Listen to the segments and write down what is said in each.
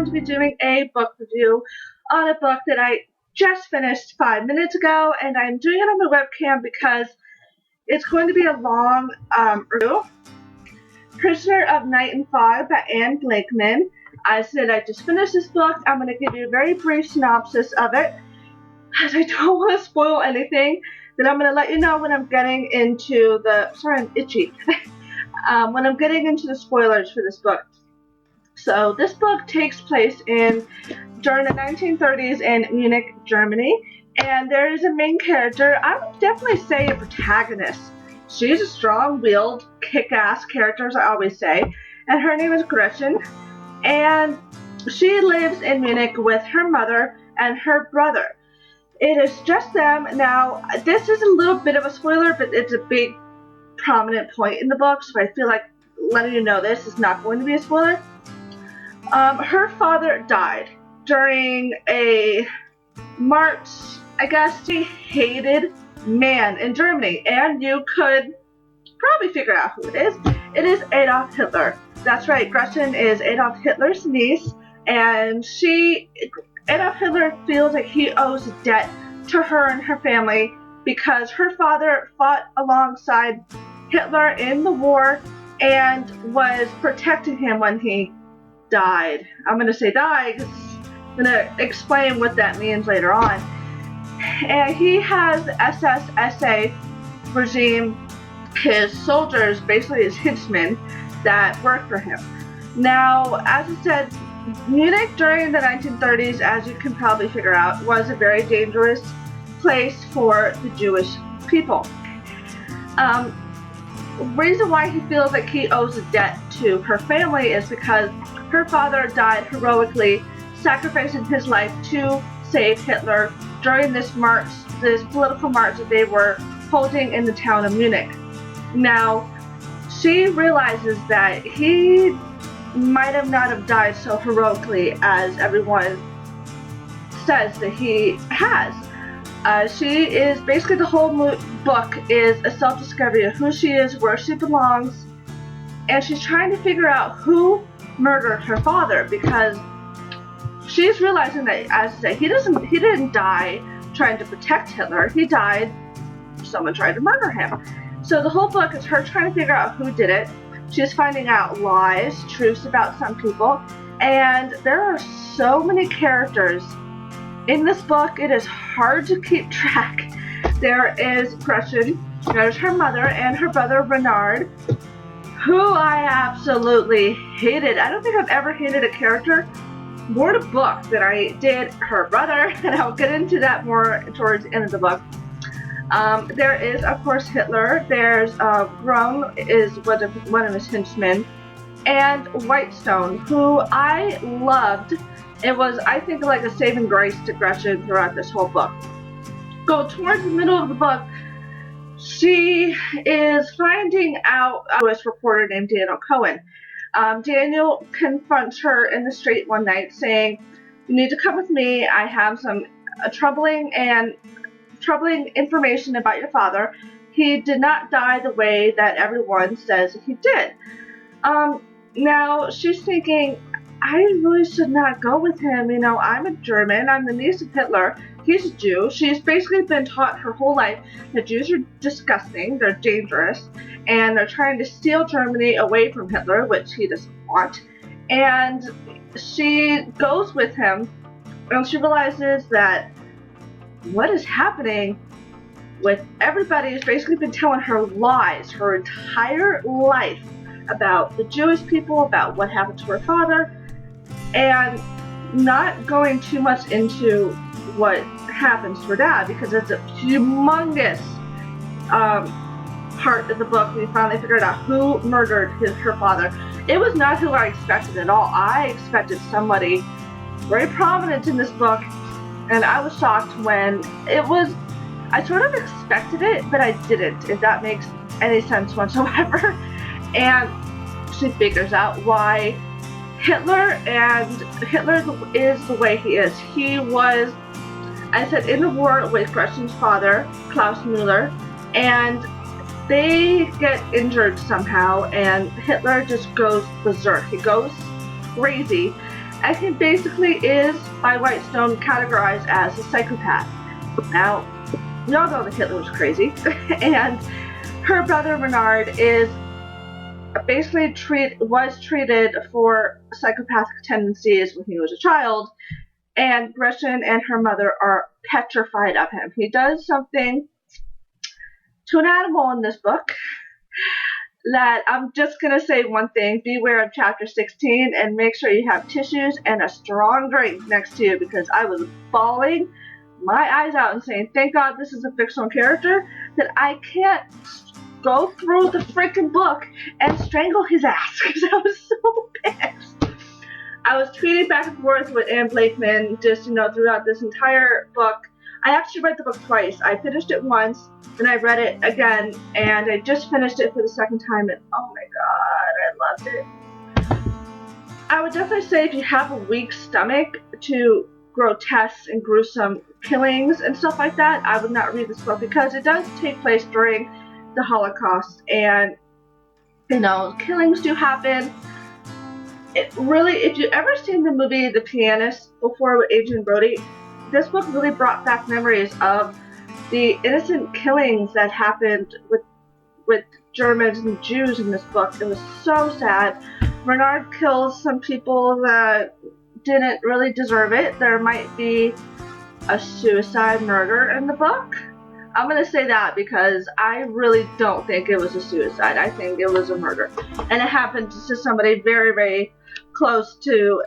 going to be doing a book review on a book that I just finished 5 minutes ago, and I'm doing it on my webcam because it's going to be a long review. Prisoner of Night and Fog by Blankman. I said I just finished this book. I'm going to give you a very brief synopsis of it, as I don't want to spoil anything. But I'm going to let you know when I'm getting into the, sorry, I'm itchy. When I'm getting into the spoilers for this book. So this book takes place during the 1930s in Munich, Germany, and there is a main character. I would definitely say a protagonist. She's a strong-willed, kick-ass character, as I always say, and her name is Gretchen, and she lives in Munich with her mother and her brother. It is just them. Now, this is a little bit of a spoiler, but it's a big, prominent point in the book, so I feel like letting you know this is not going to be a spoiler. Her father died during a march. I guess he hated man in Germany, and you could probably figure out who it is. It is Adolf Hitler. That's right, Gretchen is Adolf Hitler's niece, and Adolf Hitler feels like he owes a debt to her and her family because her father fought alongside Hitler in the war and was protecting him when he died. I'm going to say died because I'm going to explain what that means later on. And he has SS regime, his soldiers, basically his henchmen that work for him. Now, as I said, Munich during the 1930s, as you can probably figure out, was a very dangerous place for the Jewish people. Reason why he feels like he owes a debt to her family is because her father died heroically, sacrificing his life to save Hitler during this political march that they were holding in the town of Munich. Now, she realizes that he might have not have died so heroically as everyone says that he has. She is basically, the whole book is a self-discovery of who she is, where she belongs, and she's trying to figure out who murdered her father, because she's realizing that, as I say, he didn't die trying to protect Hitler. He died, someone tried to murder him. So the whole book is her trying to figure out who did it. She's finding out lies, truths about some people, and there are so many characters in this book, it is hard to keep track. There is Gretchen, there's her mother and her brother Bernard, who I absolutely hated. I don't think I've ever hated a character more in a book than I did her brother, and I'll get into that more towards the end of the book. There is, of course, Hitler. There's Grum is one of his henchmen, and Whitestone, who I loved. It was, I think, like a saving grace to Gretchen throughout this whole book. Go towards the middle of the book, she is finding out a U.S. reporter named Daniel Cohen. Daniel confronts her in the street one night saying, "You need to come with me. I have some troubling information about your father. He did not die the way that everyone says he did." Now she's thinking, I really should not go with him. You know, I'm a German. I'm the niece of Hitler. He's a Jew. She's basically been taught her whole life that Jews are disgusting. They're dangerous. And they're trying to steal Germany away from Hitler, which he doesn't want. And she goes with him, and she realizes that what is happening with everybody has basically been telling her lies her entire life about the Jewish people, about what happened to her father, and not going too much into what happens to her dad, because it's a humongous part of the book. We finally figured out who murdered her father. It was not who I expected at all. I expected somebody very prominent in this book, and I was shocked when it was. I sort of expected it, but I didn't, if that makes any sense whatsoever. And she figures out why Hitler is the way he is. He was, I said, in the war with Gretchen's father, Klaus Müller, and they get injured somehow, and Hitler just goes berserk. He goes crazy, and he basically is, by Whitestone, categorized as a psychopath. Now, we all know that Hitler was crazy, and her brother Bernard is basically was treated for psychopathic tendencies when he was a child, and Gretchen and her mother are petrified of him. He does something to an animal in this book that I'm just going to say one thing: beware of chapter 16, and make sure you have tissues and a strong drink next to you, because I was bawling my eyes out and saying, thank God this is a fictional character, that I can't go through the freaking book and strangle his ass, because I was so pissed. I was tweeting back and forth with Anne Blankman just, throughout this entire book. I actually read the book twice. I finished it once, then I read it again, and I just finished it for the second time, and oh my God, I loved it. I would definitely say if you have a weak stomach to grotesque and gruesome killings and stuff like that, I would not read this book, because it does take place during the Holocaust, and killings do happen. It really, if you've ever seen the movie The Pianist before with Adrian Brody, this book really brought back memories of the innocent killings that happened with Germans and Jews in this book. It was so sad. Bernard kills some people that didn't really deserve it. There might be a suicide murder in the book. I'm going to say that because I really don't think it was a suicide. I think it was a murder. And it happened to somebody very, very close to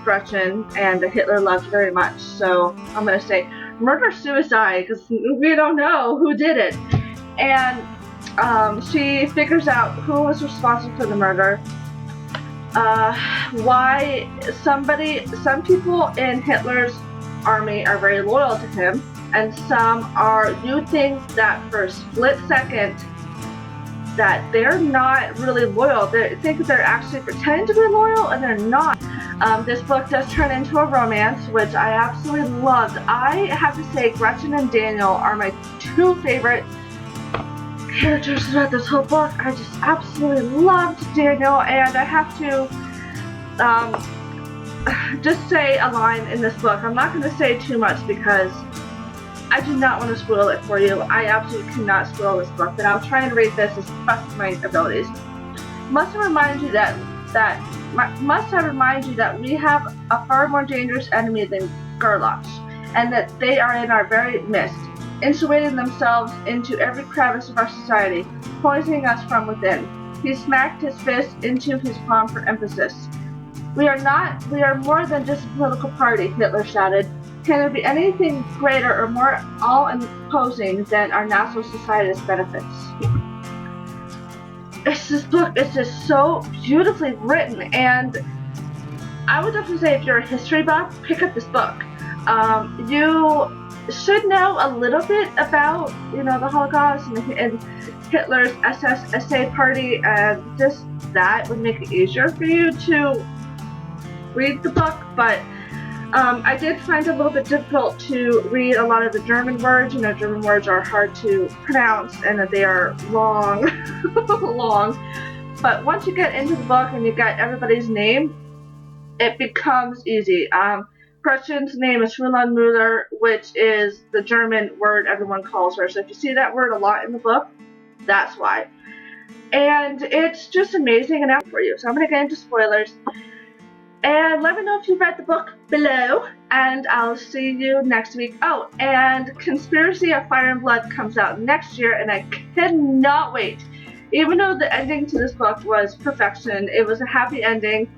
Gretchen, and that Hitler loved very much. So I'm going to say murder-suicide, because we don't know who did it. And she figures out who was responsible for the murder. Why some people in Hitler's army are very loyal to him, and some are, you think that for a split second that they're not really loyal. They think they're actually pretending to be loyal, and they're not. This book does turn into a romance, which I absolutely loved. I have to say Gretchen and Daniel are my two favorite characters throughout this whole book. I just absolutely loved Daniel, and I have to just say a line in this book. I'm not going to say too much because I do not want to spoil it for you. I absolutely cannot spoil this book, but I'll try and read this as best of my abilities. Must I remind you that we have a far more dangerous enemy than Gerlach, and that they are in our very midst, insinuating themselves into every crevice of our society, poisoning us from within. He smacked his fist into his palm for emphasis. We are more than just a political party, Hitler shouted. Can there be anything greater or more all-imposing than our national society's benefits? This book is just so beautifully written, and I would definitely say if you're a history buff, pick up this book. You should know a little bit about, the Holocaust and Hitler's SS-SA party, and just that would make it easier for you to read the book, but I did find it a little bit difficult to read a lot of the German words. German words are hard to pronounce, and that they are long, long. But once you get into the book and you get everybody's name, it becomes easy. Gretchen's name is Fräulein Müller, which is the German word everyone calls her. So if you see that word a lot in the book, that's why. And it's just amazing and out for you. So I'm going to get into spoilers. And let me know if you read the book below, and I'll see you next week. Oh, and Conspiracy of Fire and Blood comes out next year, and I cannot wait. Even though the ending to this book was perfection, it was a happy ending.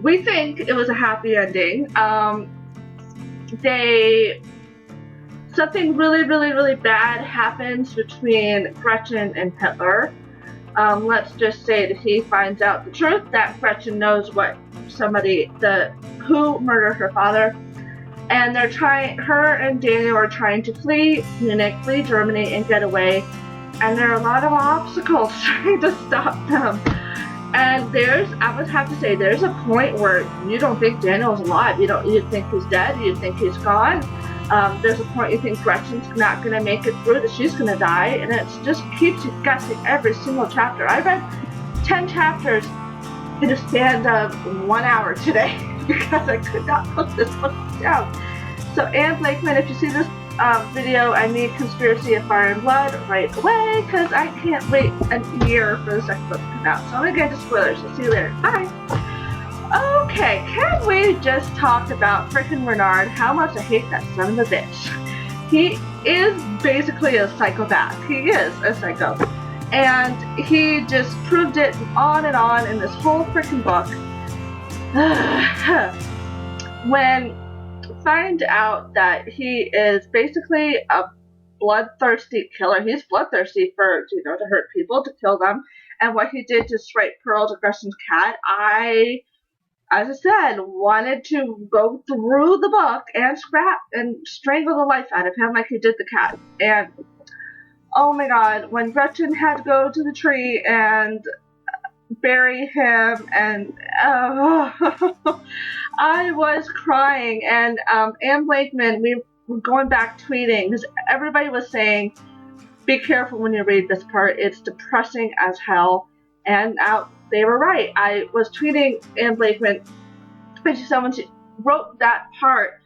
We think it was a happy ending. Something really, really, really bad happens between Gretchen and Hitler. Let's just say that he finds out the truth, that Gretchen knows who murdered her father, and her and Daniel are trying to flee Munich, flee Germany, and get away, and there are a lot of obstacles trying to stop them. And I would have to say, there's a point where you don't think Daniel's alive. You think he's dead, you think he's gone. There's a point you think Gretchen's not going to make it through, that she's going to die, and it just keeps you guessing every single chapter. I read 10 chapters in a span of 1 hour today. because I could not put this book down. So Anne Blankman, if you see this video, I need Conspiracy of Fire and Blood right away because I can't wait a year for the second book to come out. So I'm going to get into spoilers. So see you later. Bye. Okay, can we just talk about frickin' Renard, how much I hate that son of a bitch. He is basically a psychopath. He is a psycho. And he just proved it on and on in this whole frickin' book. When find out that he is basically a bloodthirsty killer. He's bloodthirsty for, you know, to hurt people, to kill them. And what he did to strike Pearl, to Gretchen's cat, I, as I said, wanted to go through the book and scrap and strangle the life out of him like he did the cat. And oh my god, when Gretchen had to go to the tree and bury him, and I was crying. And Anne Blankman, we were going back tweeting because everybody was saying, be careful when you read this part, it's depressing as hell. And they were right. I was tweeting Anne Blankman, and she said when she wrote that part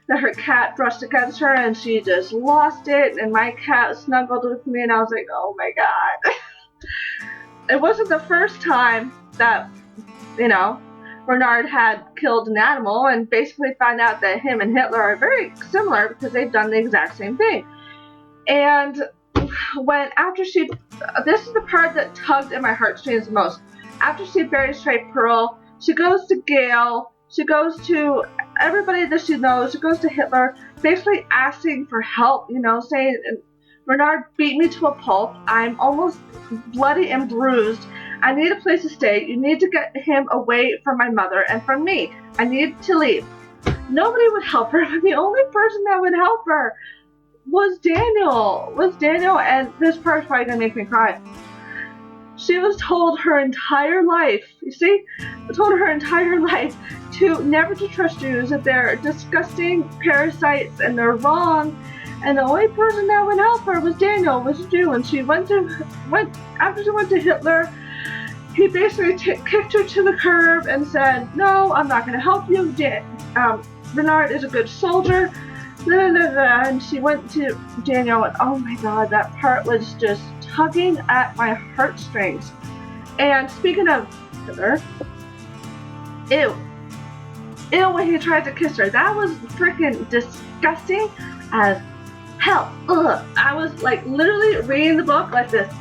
that her cat brushed against her and she just lost it, and my cat snuggled with me, and I was like, oh my god. It wasn't the first time that, you know, Renard had killed an animal, and basically found out that him and Hitler are very similar because they've done the exact same thing. And this is the part that tugged at my heartstrings the most. After she buries straight Pearl, she goes to Gale, she goes to everybody that she knows, she goes to Hitler, basically asking for help, you know, saying, Renard beat me to a pulp, I'm almost bloody and bruised, I need a place to stay, you need to get him away from my mother and from me, I need to leave. Nobody would help her, but the only person that would help her was Daniel, and this part's probably going to make me cry. She was told her entire life, you see, to never to trust Jews, that they're disgusting parasites and they're wrong, and the only person that would help her was Daniel, was a Jew. And she after she went to Hitler, he basically kicked her to the curb and said, no, I'm not going to help you, Renard is a good soldier, and she went to Daniel, and oh my god, that part was just tugging at my heartstrings. And speaking of Hitler, ew, when he tried to kiss her, that was freaking disgusting as hell. Ugh. I was like literally reading the book like this.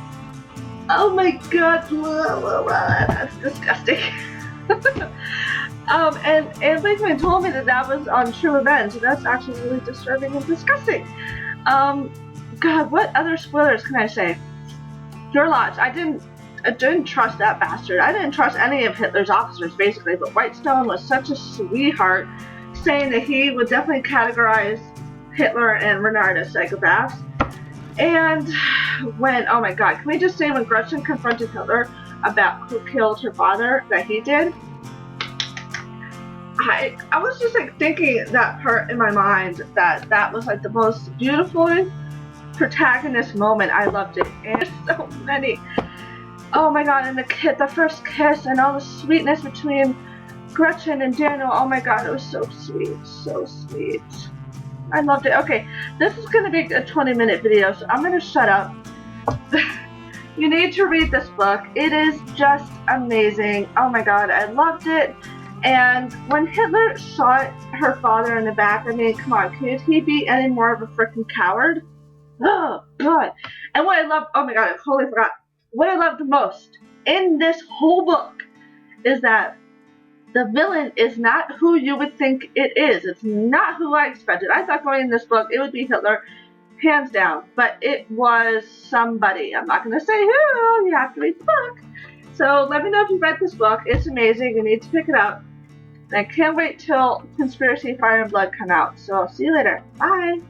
Oh my god, that's disgusting. And Blankman told me that was on true events, so that's actually really disturbing and disgusting. God, what other spoilers can I say? Your Lodge, I didn't trust that bastard. I didn't trust any of Hitler's officers, basically, but Whitestone was such a sweetheart, saying that he would definitely categorize Hitler and Renard as psychopaths. And oh my god, can we just say when Gretchen confronted Hitler about who killed her father, that he did? I was just like thinking that part in my mind, that was like the most beautiful protagonist moment. I loved it, and there's so many. Oh my god, and the first kiss and all the sweetness between Gretchen and Daniel. Oh my god, it was so sweet, so sweet. I loved it. Okay, this is going to be a 20-minute video, so I'm going to shut up. You need to read this book. It is just amazing. Oh my god, I loved it. And when Hitler shot her father in the back, I mean, come on, could he be any more of a freaking coward? Oh god. And what I loved, oh my god, I totally forgot. What I loved the most in this whole book is that the villain is not who you would think it is. It's not who I expected. I thought going in this book it would be Hitler, hands down. But it was somebody. I'm not going to say who. You have to read the book. So let me know if you read this book. It's amazing. You need to pick it up. And I can't wait till Conspiracy, Fire, and Blood come out. So I'll see you later. Bye.